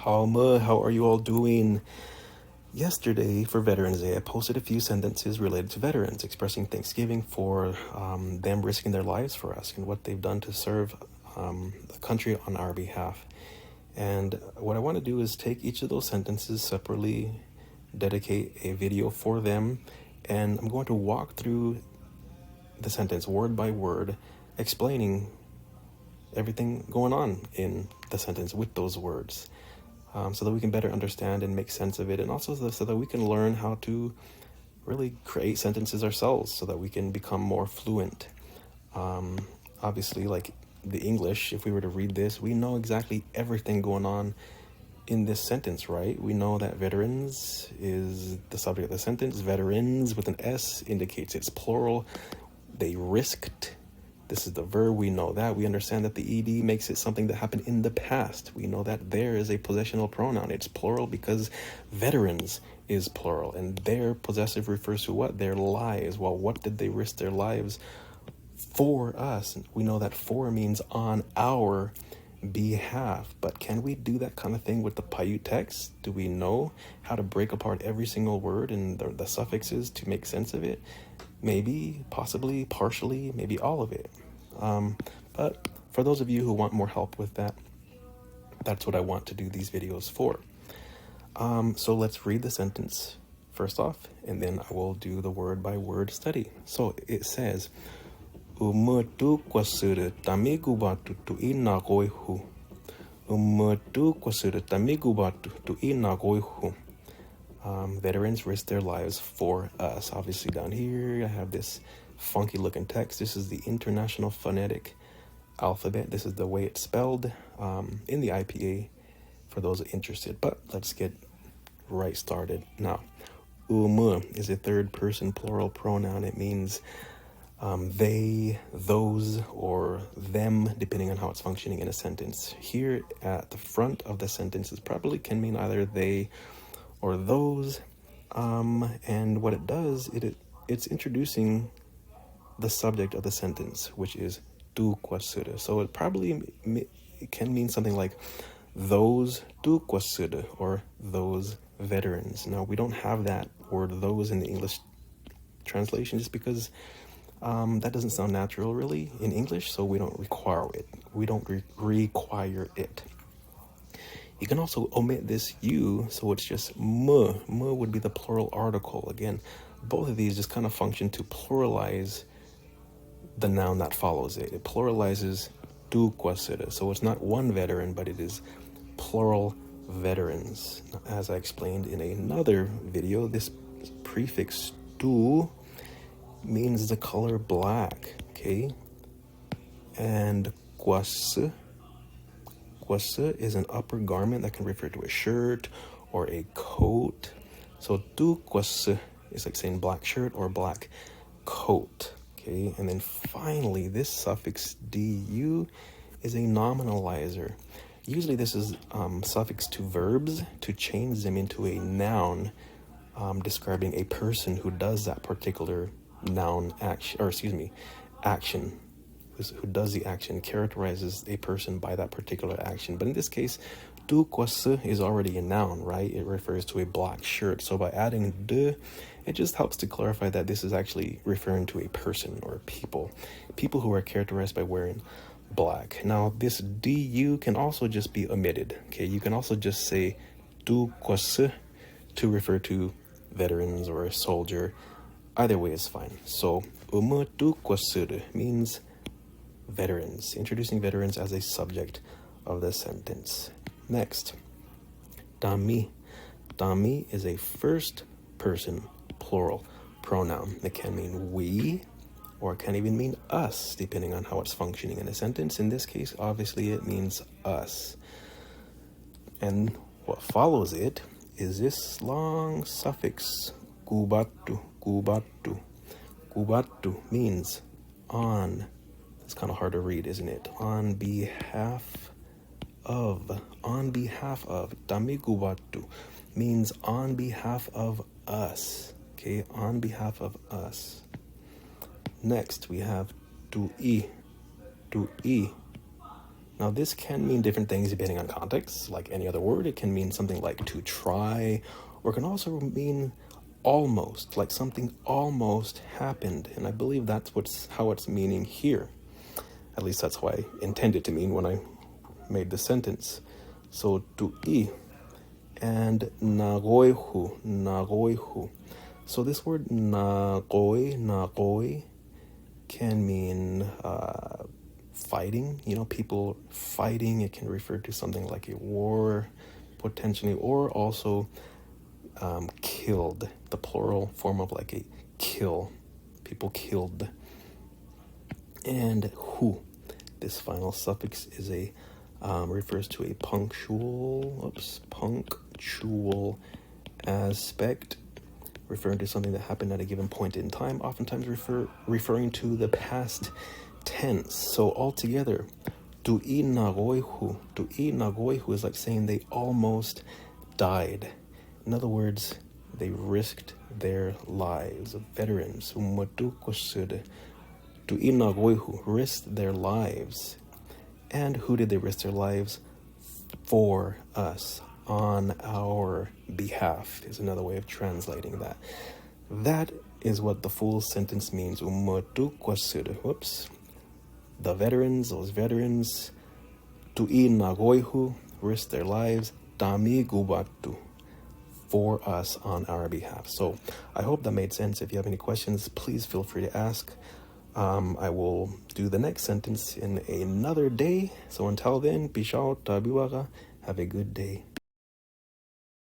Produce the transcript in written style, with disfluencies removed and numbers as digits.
How are you all doing? Yesterday, for Veterans Day, I posted a few sentences related to veterans, expressing thanksgiving for them risking their lives for us and what they've done to serve the country on our behalf. And what I want to do is take each of those sentences separately, dedicate a video for them, and I'm going to walk through the sentence word by word, explaining everything going on in the sentence with those words. So that we can better understand and make sense of it, and also so that we can learn how to really create sentences ourselves so that we can become more fluent. Obviously, like the English, if we were to read this, we know exactly everything going on in this sentence, right? We know that veterans is the subject of the sentence. Veterans with an S indicates it's plural. They risked. This is the verb. We know that. We understand that the ed makes it something that happened in the past. We know that there is a possessional pronoun. It's plural because veterans is plural. And their possessive refers to what? Their lives. Well, what did they risk their lives for us? We know that for means on our behalf. But can we do that kind of thing with the Paiute text? Do we know how to break apart every single word and the suffixes to make sense of it? Maybe, possibly, partially, maybe all of it. But for those of you who want more help with that, that's what I want to do these videos for. So let's read the sentence first off, and then I will do the word by word study. So it says, Umutu kwasuru tamigu batu tu inagoihu. Umutu kwasuru tamigu batu tu inagoihu. Veterans risk their lives for us. Obviously down here I have this funky looking text. This is the International Phonetic Alphabet. This is the way it's spelled in the IPA for those interested. But let's get right started. Now, umu is a third person plural pronoun. It means they, those, or them, depending on how it's functioning in a sentence. Here at the front of the sentence, it probably can mean either they or those, and what it does, it's introducing the subject of the sentence, which is tu kwasura. So it probably it can mean something like those tu kwasura, or those veterans. Now, we don't have that word those in the English translation just because that doesn't sound natural really in English, so we don't require it. We don't require it. You can also omit this you, so it's just mu. Mu would be the plural article. Again, both of these just kind of function to pluralize the noun that follows it. It pluralizes tu kwasura. So it's not one veteran, but it is plural veterans. As I explained in another video, this prefix tu means the color black, okay? And kwasu is an upper garment that can refer to a shirt or a coat. So tu kwasu is like saying black shirt or black coat. Okay, and then finally, this suffix du is a nominalizer. Usually this is suffix to verbs to change them into a noun, describing a person who does that particular noun action, or excuse me, action. Who does the action characterizes a person by that particular action. But in this case, tu kwasu is already a noun, right? It refers to a black shirt. So by adding de, it just helps to clarify that this is actually referring to a person or people who are characterized by wearing black. Now, this du can also just be omitted. Okay, you can also just say tu kwasu to refer to veterans or a soldier. Either way is fine. So umu tu kwasuru means veterans, introducing veterans as a subject of the sentence. Next, dami. Dami is a first person plural pronoun. It can mean we, or it can even mean us, depending on how it's functioning in a sentence. In this case, obviously it means us. And what follows it is this long suffix, kubatu. Kubatu means on. It's kind of hard to read, isn't it? On behalf of. Damigubatu means on behalf of us. Okay, on behalf of us. Next, we have tu'i. Tu'i Now, this can mean different things depending on context. Like any other word, it can mean something like to try, or it can also mean almost, like something almost happened. And I believe that's how it's meaning here. At least that's how I intended to mean when I made the sentence. So tu'i and nagoihu. So this word nagoi can mean fighting, people fighting. It can refer to something like a war, potentially, or also killed, the plural form of like a kill, people killed. And hu, this final suffix is refers to a punctual aspect, referring to something that happened at a given point in time, oftentimes referring to the past tense. So altogether, tu'i nagoihu is like saying they almost died. In other words, they risked their lives. Veterans, tu'i nagoihu, risked their lives. And who did they risk their lives? For us, on our behalf, is another way of translating that. That is what the full sentence means. The veterans, those veterans, tu'i nagoihu, risked their lives, dami gubatu, for us, on our behalf. So I hope that made sense. If you have any questions, please feel free to ask. I will do the next sentence in another day. So until then, Bishao Tabiwaga, have a good day.